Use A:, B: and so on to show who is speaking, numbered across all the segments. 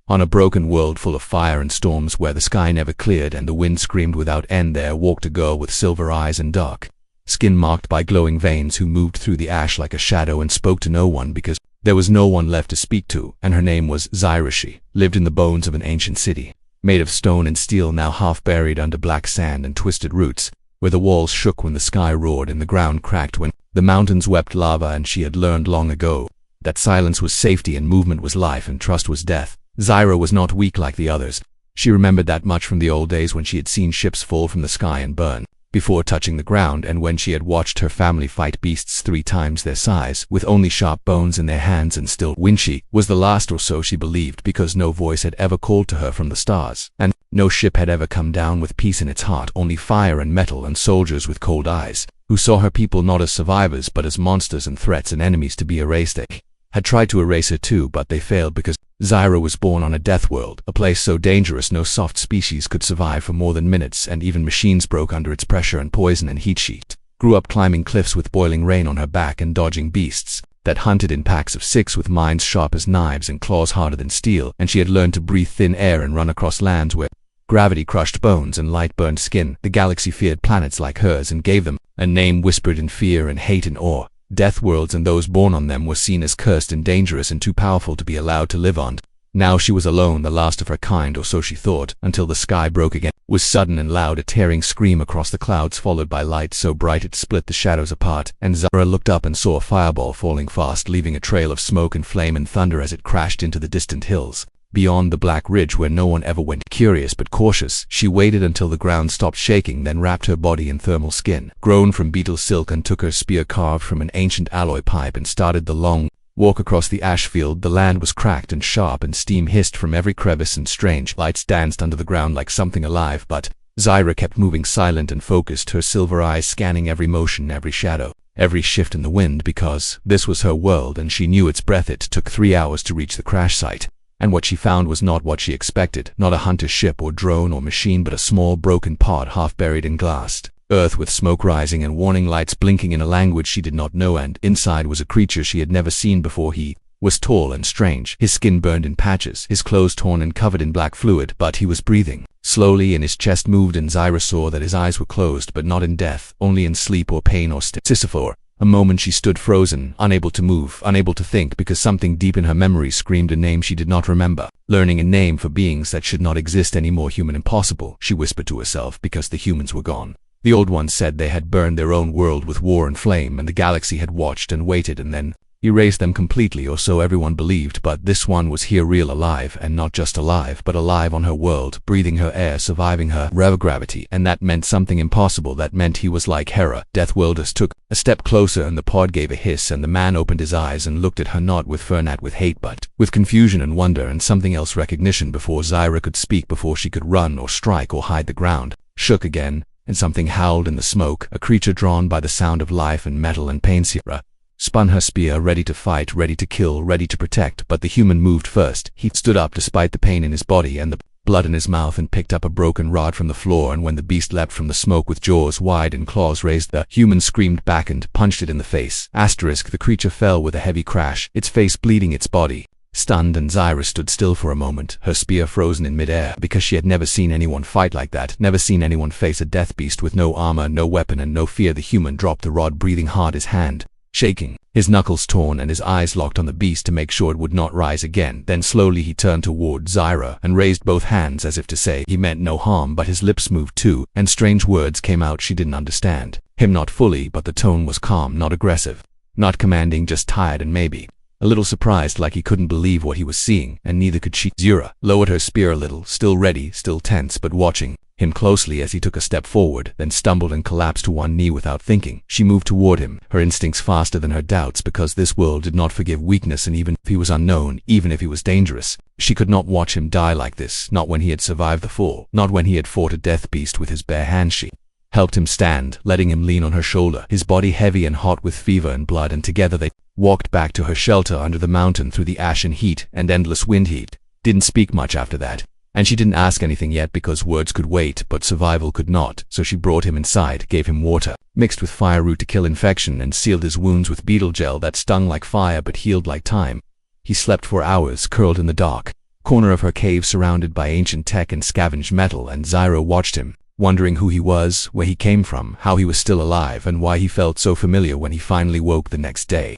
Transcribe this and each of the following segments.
A: On a broken world full of fire and storms where the sky never cleared and the wind screamed without end, there walked a girl with silver eyes and dark skin marked by glowing veins who moved through the ash like a shadow and spoke to no one because there was no one left to speak to, and her name was Zyra. She lived in the bones of an ancient city, made of stone and steel, now half buried under black sand and twisted roots, where the walls shook when the sky roared and the ground cracked when the mountains wept lava. And she had learned long ago that silence was safety and movement was life and trust was death. Zyra was not weak like the others. She remembered that much from the old days when she had seen ships fall from the sky and burn before touching the ground, and when she had watched her family fight beasts 3 times their size with only sharp bones in their hands and still win. She was the last, or so she believed, because no voice had ever called to her from the stars, and no ship had ever come down with peace in its heart, only fire and metal and soldiers with cold eyes, who saw her people not as survivors but as monsters and threats and enemies to be erased. They had tried to erase her too, but they failed because Zyra was born on a Deathworld, a place so dangerous no soft species could survive for more than minutes, and even machines broke under its pressure and poison and heat. She grew up climbing cliffs with boiling rain on her back and dodging beasts that hunted in packs of 6 with minds sharp as knives and claws harder than steel, and she had learned to breathe thin air and run across lands where gravity crushed bones and light burned skin. The galaxy feared planets like hers and gave them a name whispered in fear and hate and awe. Deathworlds and those born on them were seen as cursed and dangerous and too powerful to be allowed to live on. Now she was alone, the last of her kind, or so she thought, until the sky broke again. It was sudden and loud, a tearing scream across the clouds followed by light so bright it split the shadows apart, and Zyra looked up and saw a fireball falling fast, leaving a trail of smoke and flame and thunder as it crashed into the distant hills beyond the black ridge where no one ever went. Curious but cautious, she waited until the ground stopped shaking, then wrapped her body in thermal skin grown from beetle silk and took her spear carved from an ancient alloy pipe and started the long walk across the ash field. The land was cracked and sharp and steam hissed from every crevice and strange lights danced under the ground like something alive, but Zyra kept moving, silent and focused, her silver eyes scanning every motion, every shadow, every shift in the wind, because this was her world and she knew its breath. It took 3 hours to reach the crash site, and what she found was not what she expected, not a hunter ship or drone or machine, but a small broken pod half buried in glassed earth with smoke rising and warning lights blinking in a language she did not know, and inside was a creature she had never seen before. He was tall and strange, his skin burned in patches, his clothes torn and covered in black fluid, but he was breathing slowly and his chest moved, and Zyra saw that his eyes were closed, but not in death, only in sleep or pain or for a moment she stood frozen, unable to move, unable to think, because something deep in her memory screamed a name she did not remember. Learning a name for beings that should not exist anymore. Human, impossible, she whispered to herself, because the humans were gone. The old ones said they had burned their own world with war and flame, and the galaxy had watched and waited and then erased them completely, or so everyone believed. But this one was here, real, alive, and not just alive, but alive on her world, breathing her air, surviving her gravity, and that meant something impossible. That meant he was like Hera. Deathworlders took a step closer and the pod gave a hiss, and the man opened his eyes and looked at her, not with fear, not with hate, but with confusion and wonder and something else, recognition. Before Zyra could speak, before she could run or strike or hide, the ground shook again, and something howled in the smoke, a creature drawn by the sound of life and metal and pain. Zyra spun her spear, ready to fight, ready to kill, ready to protect, but the human moved first. He stood up despite the pain in his body and the blood in his mouth and picked up a broken rod from the floor, and when the beast leapt from the smoke with jaws wide and claws raised, the human screamed back and punched it in the face. The creature fell with a heavy crash, its face bleeding, its body stunned, and Zyra stood still for a moment, her spear frozen in midair, because she had never seen anyone fight like that, never seen anyone face a death beast with no armor, no weapon, and no fear. The human dropped the rod, breathing hard, his hand shaking, his knuckles torn, and his eyes locked on the beast to make sure it would not rise again. Then slowly he turned toward Zyra and raised both hands as if to say he meant no harm, but his lips moved too, and strange words came out she didn't understand him, not fully, but the tone was calm, not aggressive, not commanding, just tired and maybe a little surprised, like he couldn't believe what he was seeing, and neither could she. Zyra lowered her spear a little, still ready, still tense, but watching him closely as he took a step forward, then stumbled and collapsed to one knee without thinking. She moved toward him, her instincts faster than her doubts, because this world did not forgive weakness, and even if he was unknown, even if he was dangerous, she could not watch him die like this, not when he had survived the fall, not when he had fought a death beast with his bare hands. She helped him stand, letting him lean on her shoulder, his body heavy and hot with fever and blood, and together they walked back to her shelter under the mountain through the ash and heat and endless wind. He didn't speak much after that, and she didn't ask anything yet, because words could wait, but survival could not. So she brought him inside, gave him water mixed with fire root to kill infection, and sealed his wounds with beetle gel that stung like fire but healed like time. He slept for hours, curled in the dark, corner of her cave surrounded by ancient tech and scavenged metal, and Zyra watched him, wondering who he was, where he came from, how he was still alive, and why he felt so familiar when he finally woke the next day.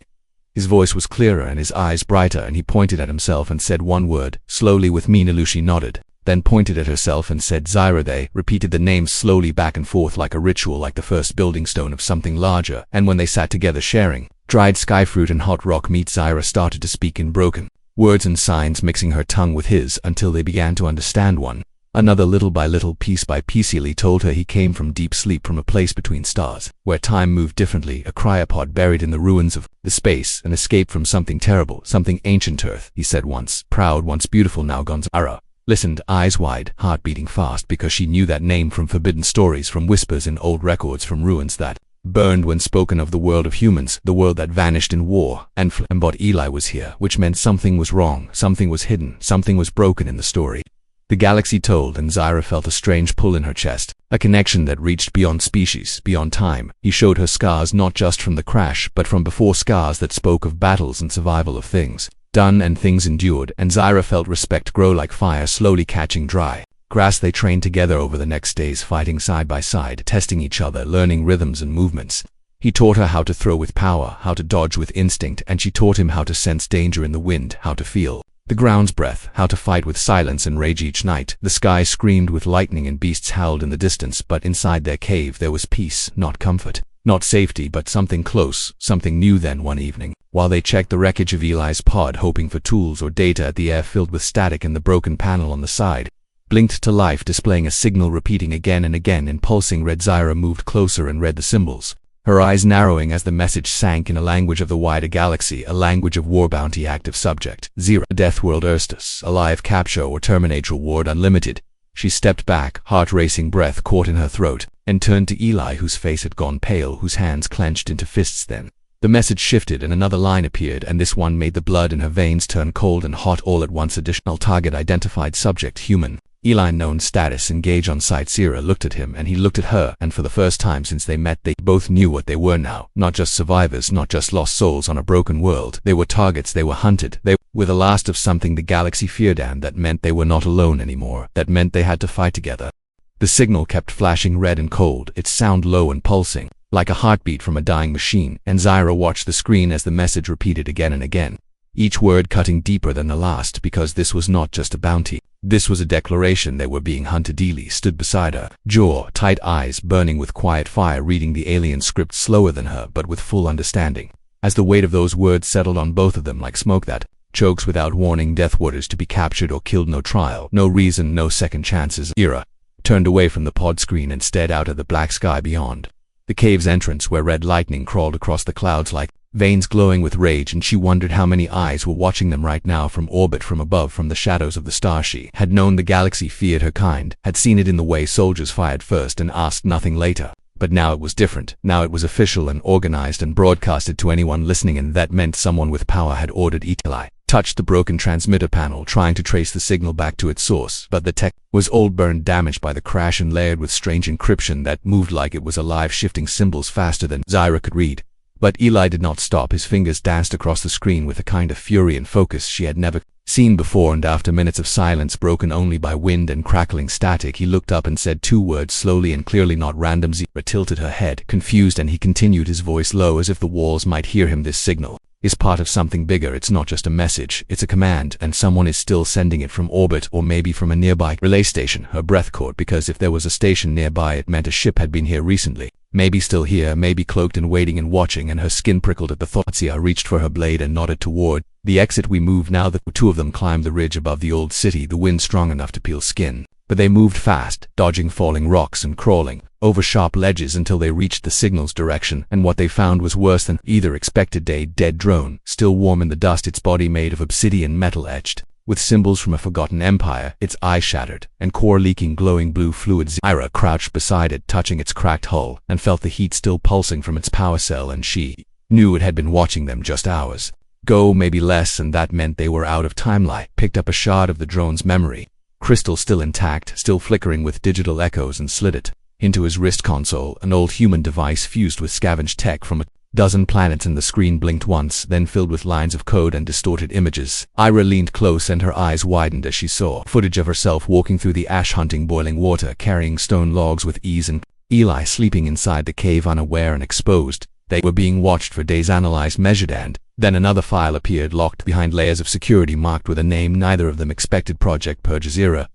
A: His voice was clearer and his eyes brighter, and he pointed at himself and said one word, slowly. With me, Nalushi nodded, then pointed at herself and said Zyra. They repeated the names slowly back and forth like a ritual, like the first building stone of something larger, and when they sat together sharing dried sky fruit and hot rock meat, Zyra started to speak in broken words and signs, mixing her tongue with his until they began to understand one another little by little, piece by piece. He told her he came from deep sleep, from a place between stars, where time moved differently, a cryopod buried in the ruins of the space, an escape from something terrible, something ancient. Earth, he said, once proud, once beautiful, now gone. Zyra listened, eyes wide, heart beating fast, because she knew that name from forbidden stories, from whispers in old records, from ruins that burned when spoken of, the world of humans, the world that vanished in war and but Eli was here, which meant something was wrong, something was hidden, something was broken in the story. The galaxy told, and Zyra felt a strange pull in her chest, a connection that reached beyond species, beyond time. He showed her scars, not just from the crash, but from before, scars that spoke of battles and survival, of things done and things endured, and Zyra felt respect grow like fire slowly catching dry grass. They trained together over the next days, fighting side by side, testing each other, learning rhythms and movements. He taught her how to throw with power, how to dodge with instinct, and she taught him how to sense danger in the wind, how to feel the ground's breath, how to fight with silence and rage. Each night, the sky screamed with lightning and beasts howled in the distance, but inside their cave there was peace, not comfort, not safety, but something close, something new. Then one evening, while they checked the wreckage of Eli's pod, hoping for tools or data at the air filled with static, and the broken panel on the side blinked to life, displaying a signal repeating again and again in pulsing red. Zyra moved closer and read the symbols, her eyes narrowing as the message sank, in a language of the wider galaxy, a language of war bounty. Active subject, 0. Deathworld Erstus, alive, capture or terminate, reward unlimited. She stepped back, heart racing, breath caught in her throat, and turned to Eli, whose face had gone pale, whose hands clenched into fists. Then the message shifted and another line appeared, and this one made the blood in her veins turn cold and hot all at once. Additional target identified, subject human. Eli known status, engage on site. Zyra looked at him and he looked at her, and for the first time since they met, they both knew what they were now. Not just survivors, not just lost souls on a broken world. They were targets, they were hunted, they were the last of something the galaxy feared, and that meant they were not alone anymore. That meant they had to fight together. The signal kept flashing red and cold, its sound low and pulsing, like a heartbeat from a dying machine, and Zyra watched the screen as the message repeated again and again, each word cutting deeper than the last, because this was not just a bounty. This was a declaration. They were being hunted. Eli stood beside her, jaw tight, eyes burning with quiet fire, reading the alien script slower than her, but with full understanding. As the weight of those words settled on both of them like smoke that chokes without warning, Deathworld is to be captured or killed, no trial, no reason, no second chances. Zyra turned away from the pod screen and stared out at the black sky beyond the cave's entrance, where red lightning crawled across the clouds like veins glowing with rage, and she wondered how many eyes were watching them right now, from orbit, from above, from the shadows of the star. She had known the galaxy feared her kind, had seen it in the way soldiers fired first and asked nothing later. But now it was different. Now it was official and organized and broadcasted to anyone listening, and that meant someone with power had ordered. Eli touched the broken transmitter panel, trying to trace the signal back to its source, but the tech was old, burned, damaged by the crash, and layered with strange encryption that moved like it was alive, shifting symbols faster than Zyra could read. But Eli did not stop. His fingers danced across the screen with a kind of fury and focus she had never seen before, and after minutes of silence broken only by wind and crackling static, he looked up and said two words slowly and clearly, not random. Zyra tilted her head, confused, and he continued, his voice low as if the walls might hear him. This signal is part of something bigger. It's not just a message, it's a command, and someone is still sending it from orbit, or maybe from a nearby relay station. Her breath caught, because if there was a station nearby, it meant a ship had been here recently. Maybe still here, maybe cloaked and waiting and watching, and her skin prickled at the thought. Zyra reached for her blade and nodded toward the exit. We moved now. The two of them climbed the ridge above the old city, the wind strong enough to peel skin. But they moved fast, dodging falling rocks and crawling over sharp ledges until they reached the signal's direction, and what they found was worse than either expected. A dead drone, still warm in the dust, its body made of obsidian metal etched with symbols from a forgotten empire, its eye shattered, and core leaking glowing blue fluid. Zyra crouched beside it, touching its cracked hull, and felt the heat still pulsing from its power cell, and she knew it had been watching them just hours ago, maybe less, and that meant they were out of timeline. Picked up a shard of the drone's memory crystal, still intact, still flickering with digital echoes, and slid it into his wrist console, an old human device fused with scavenged tech from a dozen planets, and the screen blinked once, then filled with lines of code and distorted images. Ira leaned close and her eyes widened as she saw footage of herself walking through the ash hunting boiling water, carrying stone logs with ease, and Eli sleeping inside the cave unaware and exposed. They were being watched for days, analyzed, measured, and then another file appeared locked behind layers of security marked with a name neither of them expected. Project Purge.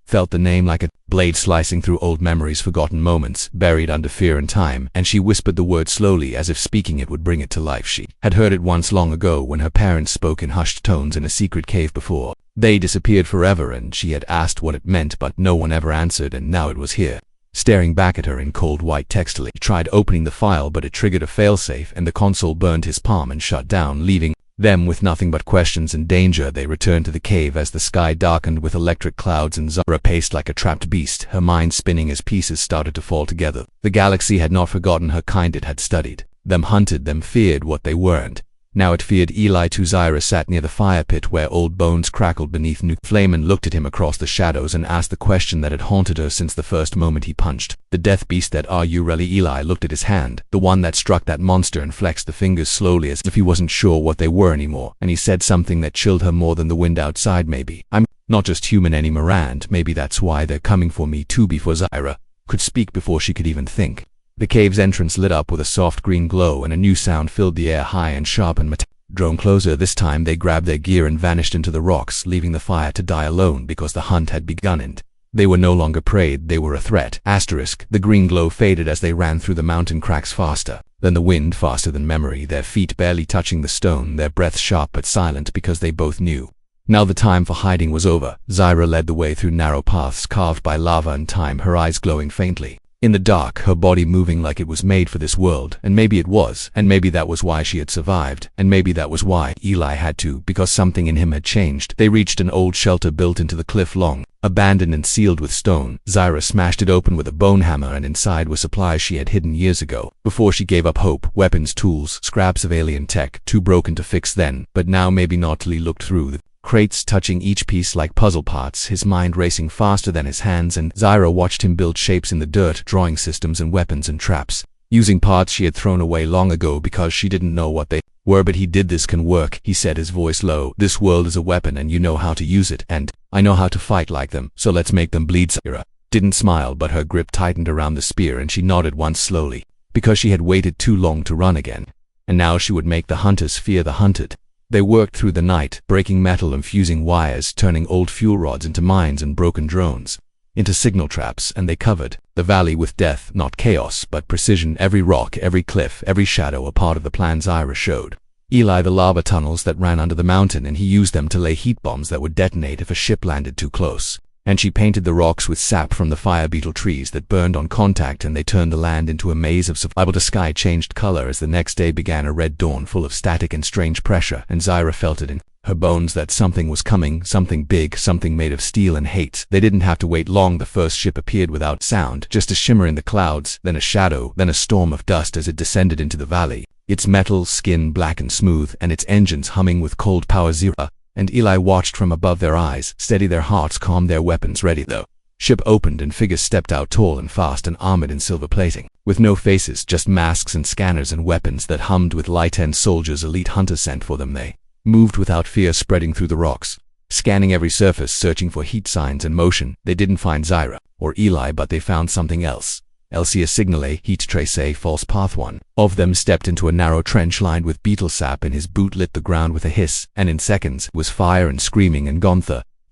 A: Felt the name like a blade slicing through old memories, forgotten moments, buried under fear and time, and she whispered the word slowly as if speaking it would bring it to life. She had heard it once long ago when her parents spoke in hushed tones in a secret cave before they disappeared forever, and she had asked what it meant, but no one ever answered, and now it was here, staring back at her in cold white text. He tried opening the file, but it triggered a failsafe and the console burned his palm and shut down, leaving them with nothing but questions and danger. They returned to the cave as the sky darkened with electric clouds and Zara paced like a trapped beast, her mind spinning as pieces started to fall together. The galaxy had not forgotten her kind. It had studied them, hunted them, feared what they weren't. Now it feared Eli too. Zara sat near the fire pit where old bones crackled beneath new flame and looked at him across the shadows and asked the question that had haunted her since the first moment he punched the death beast. That are you really? Eli looked at his hand, the one that struck that monster, and flexed the fingers slowly as if he wasn't sure what they were anymore, and he said something that chilled her more than the wind outside. Maybe I'm not just human anymore, and maybe that's why they're coming for me too. Before Zara could speak, before she could even think, the cave's entrance lit up with a soft green glow and a new sound filled the air, high and sharp and metallic. Drawn closer. This time they grabbed their gear and vanished into the rocks, leaving the fire to die alone because the hunt had begun and they were no longer prey, they were a threat. The green glow faded as they ran through the mountain cracks, faster than the wind, faster than memory, their feet barely touching the stone, their breath sharp but silent because they both knew now the time for hiding was over. Zara led the way through narrow paths carved by lava and time, her eyes glowing faintly in the dark, her body moving like it was made for this world. And maybe it was, and maybe that was why she had survived, and maybe that was why Eli had to, because something in him had changed. They reached an old shelter built into the cliff, long abandoned and sealed with stone. Zara smashed it open with a bone hammer, and inside were supplies she had hidden years ago, before she gave up hope. Weapons, tools, scraps of alien tech, too broken to fix then, but now maybe not. Lee looked through the crates, touching each piece like puzzle parts, his mind racing faster than his hands, and Zara watched him build shapes in the dirt, drawing systems and weapons and traps, using parts she had thrown away long ago because she didn't know what they were. But he did. This can work, he said, his voice low. This world is a weapon and you know how to use it, and I know how to fight like them, so let's make them bleed. Zara didn't smile, but her grip tightened around the spear and she nodded once slowly, because she had waited too long to run again, and now she would make the hunters fear the hunted. They worked through the night, breaking metal and fusing wires, turning old fuel rods into mines and broken drones into signal traps, and they covered the valley with death, not chaos, but precision. Every rock, every cliff, every shadow a part of the plan Zara showed Eli the lava tunnels that ran under the mountain, and he used them to lay heat bombs that would detonate if a ship landed too close. And she painted the rocks with sap from the fire beetle trees that burned on contact, and they turned the land into a maze of survival. The sky changed color as the next day began, a red dawn full of static and strange pressure, and Zara felt it in her bones that something was coming, something big, something made of steel and hate. They didn't have to wait long. The first ship appeared without sound, just a shimmer in the clouds, then a shadow, then a storm of dust as it descended into the valley, its metal skin black and smooth, and its engines humming with cold power. Zara and Eli watched from above, their eyes steady, their hearts calm, their weapons ready. The ship opened and figures stepped out, tall and fast and armored in silver plating, with no faces, just masks and scanners and weapons that hummed with light, and soldiers elite hunters sent for them. They moved without fear, spreading through the rocks, scanning every surface, searching for heat signs and motion. They didn't find Zara or Eli, but they found something else. A signal, a heat trace, a false path. One of them stepped into a narrow trench lined with beetle sap, and his boot lit the ground with a hiss, and in seconds was fire and screaming and gone.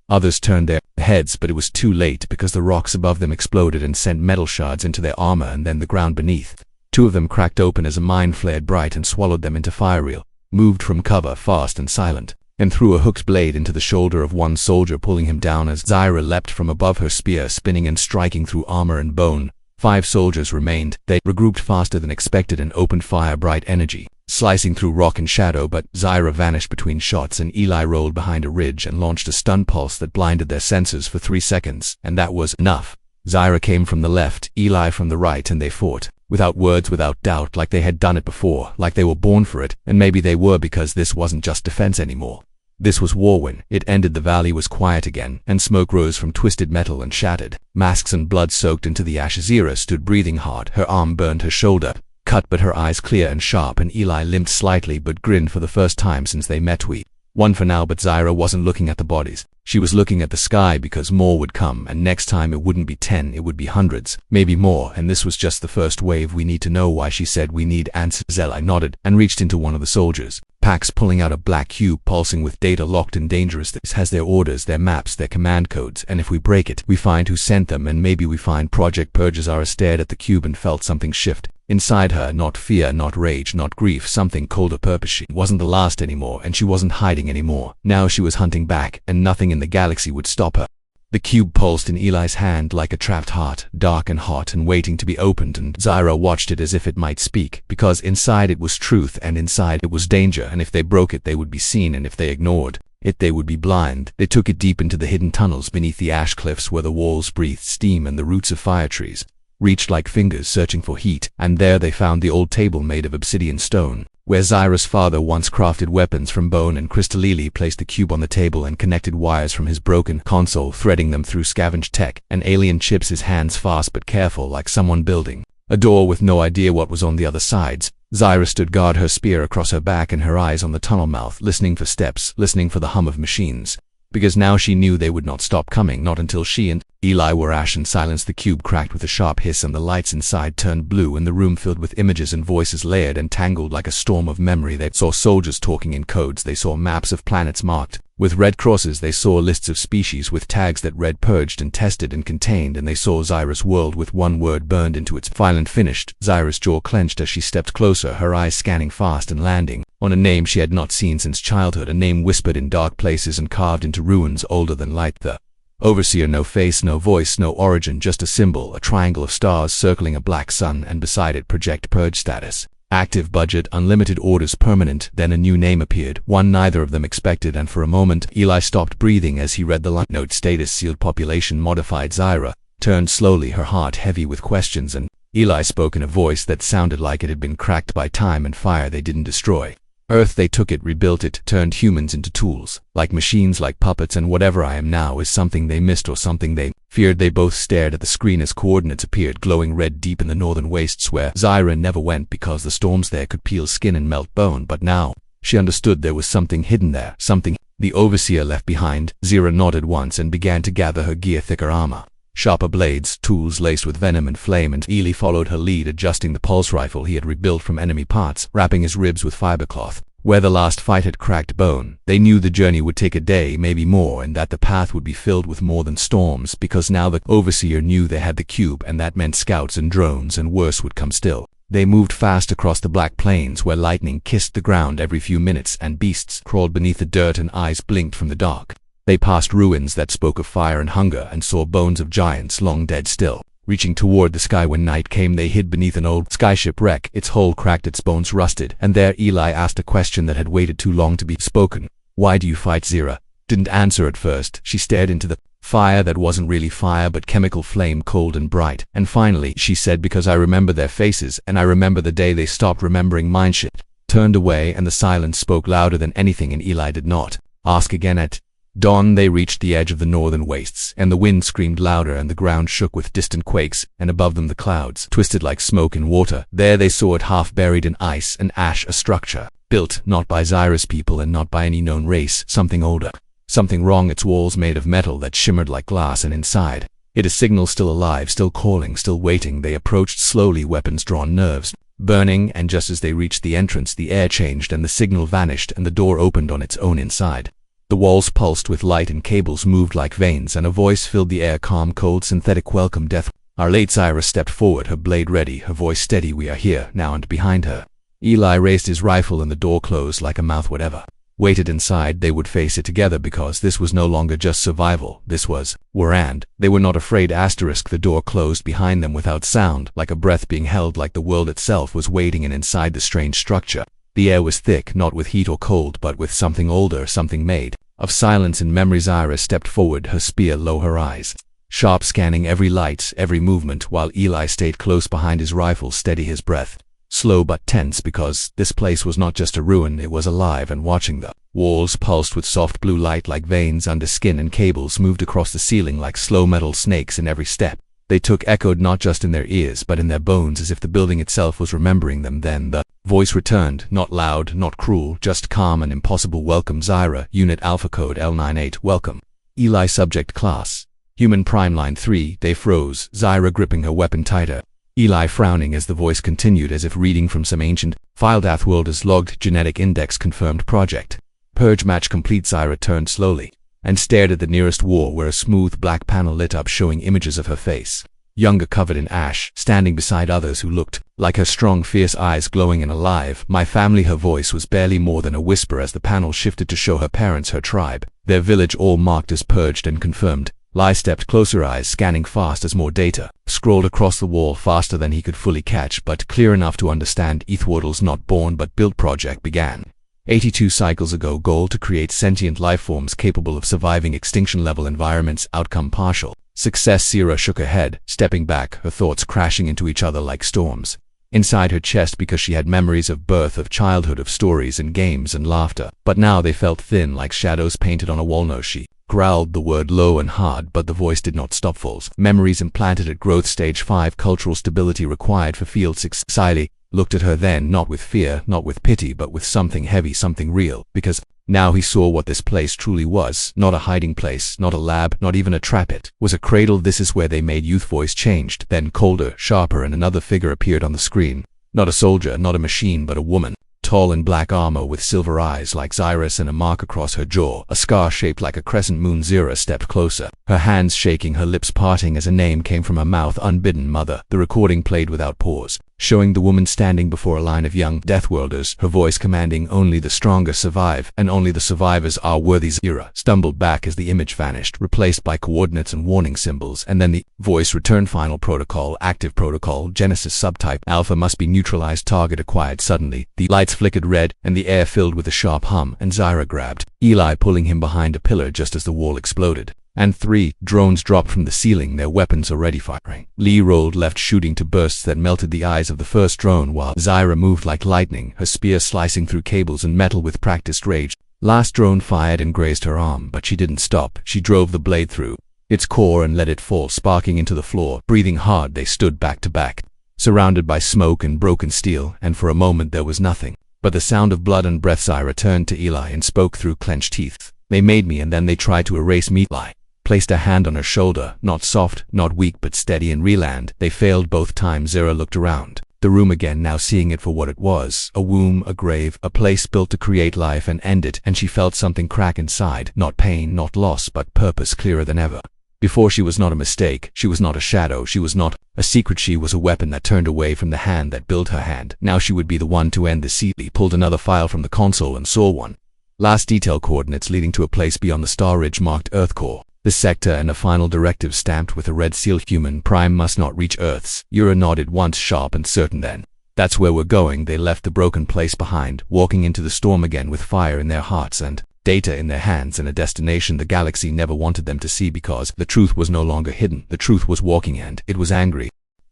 A: Others turned their heads, but it was too late because the rocks above them exploded and sent metal shards into their armor and then the ground beneath. Two of them cracked open as a mine flared bright and swallowed them into fire. Reel moved from cover, fast and silent, and threw a hooked blade into the shoulder of one soldier, pulling him down as Zara leapt from above, her spear spinning and striking through armor and bone. 5 soldiers remained. They regrouped faster than expected and opened fire, bright energy slicing through rock and shadow, but Zara vanished between shots and Eli rolled behind a ridge and launched a stun pulse that blinded their senses for 3 seconds, and that was enough. Zara came from the left, Eli from the right, and they fought. Without words, without doubt, like they had done it before, like they were born for it, and maybe they were, because this wasn't just defense anymore. This was war. When it ended, the valley was quiet again, and smoke rose from twisted metal and shattered masks and blood soaked into the ashes. Zara stood breathing hard, her arm burned her shoulder, cut but her eyes clear and sharp, and Eli limped slightly but grinned for the first time since they met. We won for now, but Zyra wasn't looking at the bodies. She was looking at the sky, because more would come, and next time it wouldn't be 10, it would be hundreds, maybe more, and this was just the first wave. We need to know why she said we need answers. Eli nodded and reached into one of the soldiers' packs, pulling out a black cube pulsing with data locked and dangerous. This has their orders, their maps, their command codes, and if we break it, we find who sent them, and maybe we find Project Purge. Zyra stared at the cube and felt something shift inside her. Not fear, not rage, not grief, something colder purpose. She wasn't the last anymore, and she wasn't hiding anymore. Now she was hunting back, and nothing in the galaxy would stop her. The cube pulsed in Eli's hand like a trapped heart, dark and hot and waiting to be opened, and Zyra watched it as if it might speak, because inside it was truth, and inside it was danger, and if they broke it they would be seen, and if they ignored it they would be blind. They took it deep into the hidden tunnels beneath the ash cliffs, where the walls breathed steam and the roots of fire trees reached like fingers searching for heat, and there they found the old table made of obsidian stone, where Zyra's father once crafted weapons from bone, and Crystalili placed the cube on the table and connected wires from his broken console, threading them through scavenged tech and alien chips, his hands fast but careful, like someone building a door with no idea what was on the other sides. Zyra stood guard, her spear across her back and her eyes on the tunnel mouth, listening for steps, listening for the hum of machines, because now she knew they would not stop coming, not until she and Eli were ash and silence. The cube cracked with a sharp hiss, and the lights inside turned blue, and the room filled with images and voices layered and tangled like a storm of memory. They saw soldiers talking in codes, they saw maps of planets marked with red crosses, they saw lists of species with tags that read purged and tested and contained, and they saw Zyra's world with one word burned into its violent finished. Zyra's jaw clenched as she stepped closer, her eyes scanning fast and landing on a name she had not seen since childhood, a name whispered in dark places and carved into ruins older than light. The Overseer. No face, no voice, no origin, just a symbol, a triangle of stars circling a black sun, and beside it Project Purge status. Active, budget, unlimited orders, permanent. Then a new name appeared, one neither of them expected, and for a moment Eli stopped breathing as he read the line. Note: status sealed, population modified. Zyra turned slowly, her heart heavy with questions, and Eli spoke in a voice that sounded like it had been cracked by time and fire. They didn't destroy Earth, they took it, rebuilt it, turned humans into tools, like machines, like puppets, and whatever I am now is something they missed or something they feared. They both stared at the screen as coordinates appeared, glowing red deep in the northern wastes where Zyra never went because the storms there could peel skin and melt bone, but now she understood there was something hidden there, something the Overseer left behind. Zyra nodded once and began to gather her gear, thicker armor, sharper blades, tools laced with venom and flame, and Eli followed her lead, adjusting the pulse rifle he had rebuilt from enemy parts, wrapping his ribs with fibercloth where the last fight had cracked bone. They knew the journey would take a day, maybe more, and that the path would be filled with more than storms, because now the Overseer knew they had the cube, and that meant scouts and drones, and worse would come still. They moved fast across the black plains where lightning kissed the ground every few minutes and beasts crawled beneath the dirt and eyes blinked from the dark. They passed ruins that spoke of fire and hunger and saw bones of giants long dead still, reaching toward the sky. When night came, they hid beneath an old skyship wreck, its hull cracked, its bones rusted, and there Eli asked a question that had waited too long to be spoken. Why do you fight? Zyra didn't answer at first. She stared into the fire that wasn't really fire but chemical flame, cold and bright, and finally she said, because I remember their faces, and I remember the day they stopped remembering mine. Shit turned away, and the silence spoke louder than anything, and Eli did not ask again. At dawn they reached the edge of the northern wastes, and the wind screamed louder and the ground shook with distant quakes, and above them the clouds twisted like smoke in water. There they saw it, half buried in ice and ash, a structure built not by Zyra's people and not by any known race, something older, something wrong. Its walls made of metal that shimmered like glass, and inside it a signal, still alive, still calling, still waiting. They approached slowly, weapons drawn, nerves burning, and just as they reached the entrance the air changed and the signal vanished and the door opened on its own inside. The walls pulsed with light and cables moved like veins, and a voice filled the air, calm, cold, synthetic. Welcome, death. Our late. Zyra stepped forward, her blade ready, her voice steady. We are here now. And behind her Eli raised his rifle and the door closed like a mouth. Whatever waited inside, they would face it together, because this was no longer just survival, this was war, and they were not afraid. The door closed behind them without sound, like a breath being held, like the world itself was waiting, and inside the strange structure the air was thick, not with heat or cold, but with something older, something made of silence and memory. Zyra stepped forward, her spear low, her eyes sharp, scanning every light, every movement, while Eli stayed close behind his rifle, steady, his breath slow but tense, because this place was not just a ruin, it was alive and watching. The walls pulsed with soft blue light like veins under skin, and cables moved across the ceiling like slow metal snakes in every step they took echoed not just in their ears but in their bones, as if the building itself was remembering them. Then the voice returned, not loud, not cruel, just calm and impossible. Welcome Zyra, Unit Alpha Code L98, welcome. Eli Subject Class Human Prime Line 3. They froze, Zyra gripping her weapon tighter. Eli frowning as the voice continued, as if reading from some ancient file. Deathworld is logged, genetic index confirmed, project purge match complete. Zyra turned slowly and stared at the nearest wall where a smooth black panel lit up, showing images of her face, younger, covered in ash, standing beside others who looked like her, strong, fierce eyes glowing and alive. My family. Her voice was barely more than a whisper as the panel shifted to show her parents, her tribe, their village, all marked as purged and confirmed. Lai stepped closer, eyes scanning fast as more data scrolled across the wall, faster than he could fully catch, but clear enough to understand. Deathworld's not born but built project began 82 cycles ago. Goal: to create sentient lifeforms capable of surviving extinction-level environments. Outcome: partial success. Zyra shook her head, stepping back, her thoughts crashing into each other like storms inside her chest, because she had memories of birth, of childhood, of stories and games and laughter. But now they felt thin, like shadows painted on a wall. No, she growled the word low and hard, but the voice did not stop. False memories implanted at growth stage 5. Cultural stability required for field 6. Siley looked at her then, not with fear, not with pity, but with something heavy, something real, because now he saw what this place truly was. Not a hiding place, not a lab, not even a trap. It was a cradle. This is where they made. Youth voice changed, then colder, sharper, and another figure appeared on the screen. Not a soldier, not a machine, but a woman, tall in black armor with silver eyes like Zyra's and a mark across her jaw, a scar shaped like a crescent moon. Zyra stepped closer, her hands shaking, her lips parting as a name came from her mouth. Unbidden. Mother. The recording played without pause, showing the woman standing before a line of young Deathworlders, her voice commanding. Only the stronger survive, and only the survivors are worthy. Zyra stumbled back as the image vanished, replaced by coordinates and warning symbols, and then the voice returned. Final protocol, active protocol, Genesis subtype Alpha must be neutralized, target acquired. Suddenly, the lights flickered red, and the air filled with a sharp hum, and Zyra grabbed Eli, pulling him behind a pillar just as the wall exploded. And 3 drones dropped from the ceiling, their weapons already firing. Lee rolled left, shooting to bursts that melted the eyes of the first drone, while Zyra moved like lightning, her spear slicing through cables and metal with practiced rage. Last drone fired and grazed her arm, but she didn't stop. She drove the blade through its core and let it fall, sparking into the floor. Breathing hard, they stood back to back, surrounded by smoke and broken steel, and for a moment there was nothing but the sound of blood and breath. Zyra turned to Eli and spoke through clenched teeth. They made me, and then they tried to erase me. Eli placed a hand on her shoulder, not soft, not weak, but steady and real. They failed both times. Zyra looked around the room again, now seeing it for what it was, a womb, a grave, a place built to create life and end it, and she felt something crack inside. Not pain, not loss, but purpose, clearer than ever. Before, she was not a mistake, she was not a shadow, she was not a secret, she was a weapon that turned away from the hand that built her hand. Now she would be the one to end the seed. He pulled another file from the console and saw one last detail: coordinates leading to a place beyond the star ridge marked Earth Core. The sector, and a final directive stamped with a red seal: Human Prime must not reach Earth's. Ura nodded once, sharp and certain. Then, that's where we're going. They left the broken place behind, walking into the storm again with fire in their hearts and data in their hands, and a destination the galaxy never wanted them to see, because the truth was no longer hidden. The truth was walking, and it was angry.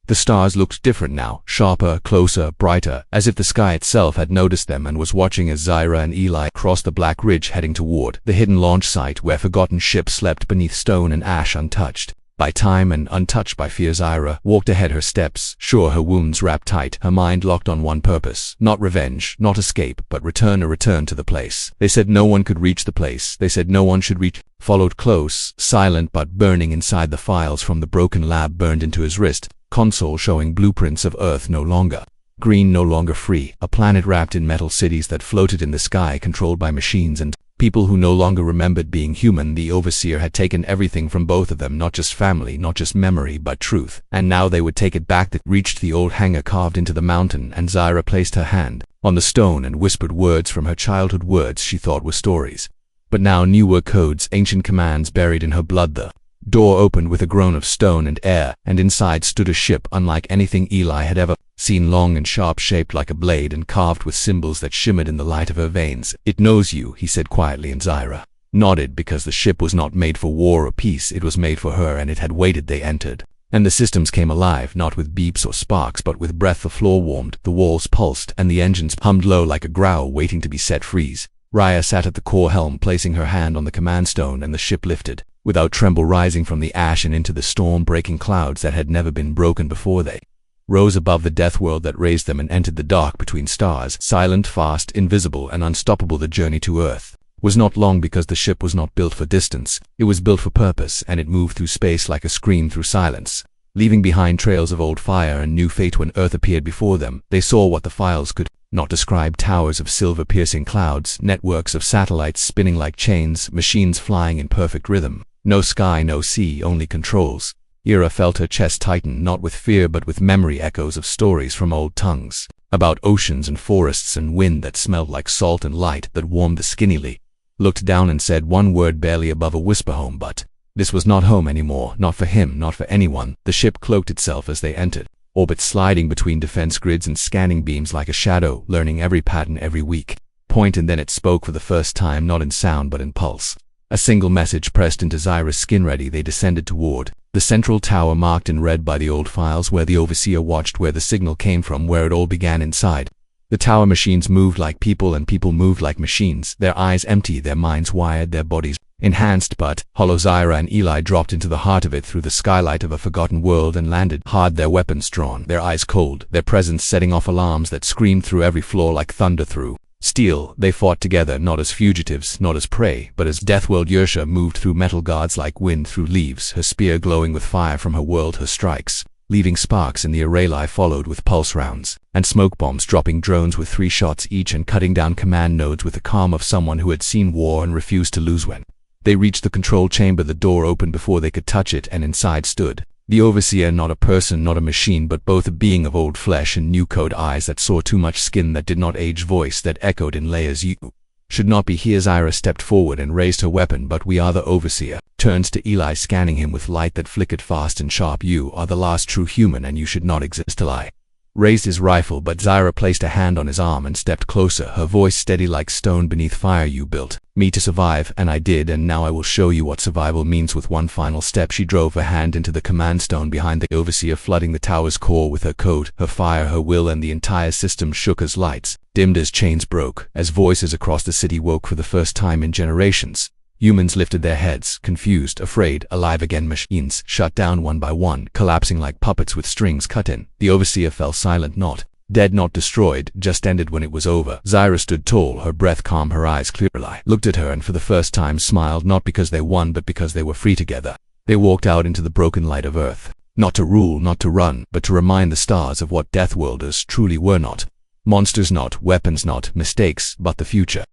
A: The stars looked different now, sharper, closer, brighter, as if the sky itself had noticed them and was watching as Zyra and Eli crossed the black ridge, heading toward the hidden launch site where forgotten ships slept beneath stone and ash, untouched by time and untouched by fear. Zyra walked ahead, her steps sure, her wounds wrapped tight, her mind locked on one purpose: not revenge, not escape, but return. A return to the place. They said no one could reach the place. They said no one should reach. Followed close, silent but burning inside. The files from the broken lab burned into his wrist. Console showing blueprints of Earth, no longer green, no longer free, a planet wrapped in metal, cities that floated in the sky controlled by machines, and people who no longer remembered being human. The Overseer had taken everything from both of them, not just family, not just memory, but truth, and now they would take it back. That reached the old hangar carved into the mountain, and Zyra placed her hand on the stone and whispered words from her childhood, words she thought were stories, but now knew were codes, ancient commands buried in her blood. The door opened with a groan of stone and air, and inside stood a ship unlike anything Eli had ever seen, long and sharp, shaped like a blade and carved with symbols that shimmered in the light of her veins. It knows you, he said quietly, and Zyra nodded, because the ship was not made for war or peace, it was made for her, and it had waited. They entered, and the systems came alive, not with beeps or sparks, but with breath. The floor warmed, the walls pulsed, and the engines hummed low like a growl waiting to be set free. Raya sat at the core helm, placing her hand on the command stone, and the ship lifted without tremble rising from the ash and into the storm-breaking clouds that had never been broken before. They rose above the death world that raised them and entered the dark between stars, silent, fast, invisible, and unstoppable. The journey to Earth was not long because the ship was not built for distance. It was built for purpose, and it moved through space like a scream through silence, leaving behind trails of old fire and new fate. When Earth appeared before them, they saw what the files could not describe: towers of silver piercing clouds, networks of satellites spinning like chains, machines flying in perfect rhythm. No sky, no sea, only controls. Ira felt her chest tighten, not with fear but with memory, echoes of stories from old tongues, about oceans and forests and wind that smelled like salt and light that warmed the skinny Lee looked down and said one word barely above a whisper: home. But this was not home anymore, not for him, not for anyone. The ship cloaked itself as they entered, orbit sliding between defense grids and scanning beams like a shadow, learning every pattern, every weak point. And then it spoke for the first time, not in sound but in pulse. A single message pressed into Zyra's skin. Ready. They descended toward the central tower marked in red by the old files, where the overseer watched, where the signal came from, where it all began. Inside the tower, machines moved like people and people moved like machines, their eyes empty, their minds wired, their bodies enhanced but hollow. Zyra and Eli dropped into the heart of it through the skylight of a forgotten world and landed hard, their weapons drawn, their eyes cold, their presence setting off alarms that screamed through every floor like thunder through steel. They fought together, not as fugitives, not as prey, but as Deathworld. Yersha moved through metal guards like wind through leaves, her spear glowing with fire from her world, her strikes leaving sparks in the array. Followed with pulse rounds and smoke bombs, dropping drones with 3 shots each and cutting down command nodes with the calm of someone who had seen war and refused to lose. When they reached the control chamber, the door opened before they could touch it, and inside stood the overseer, not a person, not a machine, but both a being of old flesh and new code, eyes that saw too much, skin that did not age, voice that echoed in layers. You should not be here. Zyra stepped forward and raised her weapon. But we are the overseer. Turns to Eli, scanning him with light that flickered fast and sharp. You are the last true human, and you should not exist. Eli raised his rifle, but Zyra placed a hand on his arm and stepped closer, her voice steady like stone beneath fire. You built me to survive, and I did, and now I will show you what survival means. With one final step, she drove her hand into the command stone behind the overseer, flooding the tower's core with her code, her fire, her will, and the entire system shook as lights dimmed, as chains broke, as voices across the city woke for the first time in generations. Humans lifted their heads, confused, afraid, alive again. Machines shut down one by one, collapsing like puppets with strings cut in. The overseer fell silent, not dead, not destroyed, just ended. When it was over, Zyra stood tall, her breath calm, her eyes clear. Eli looked at her and for the first time smiled, not because they won but because they were free together. They walked out into the broken light of Earth, not to rule, not to run, but to remind the stars of what Deathworlders truly were: not monsters, not weapons, not mistakes, but the future.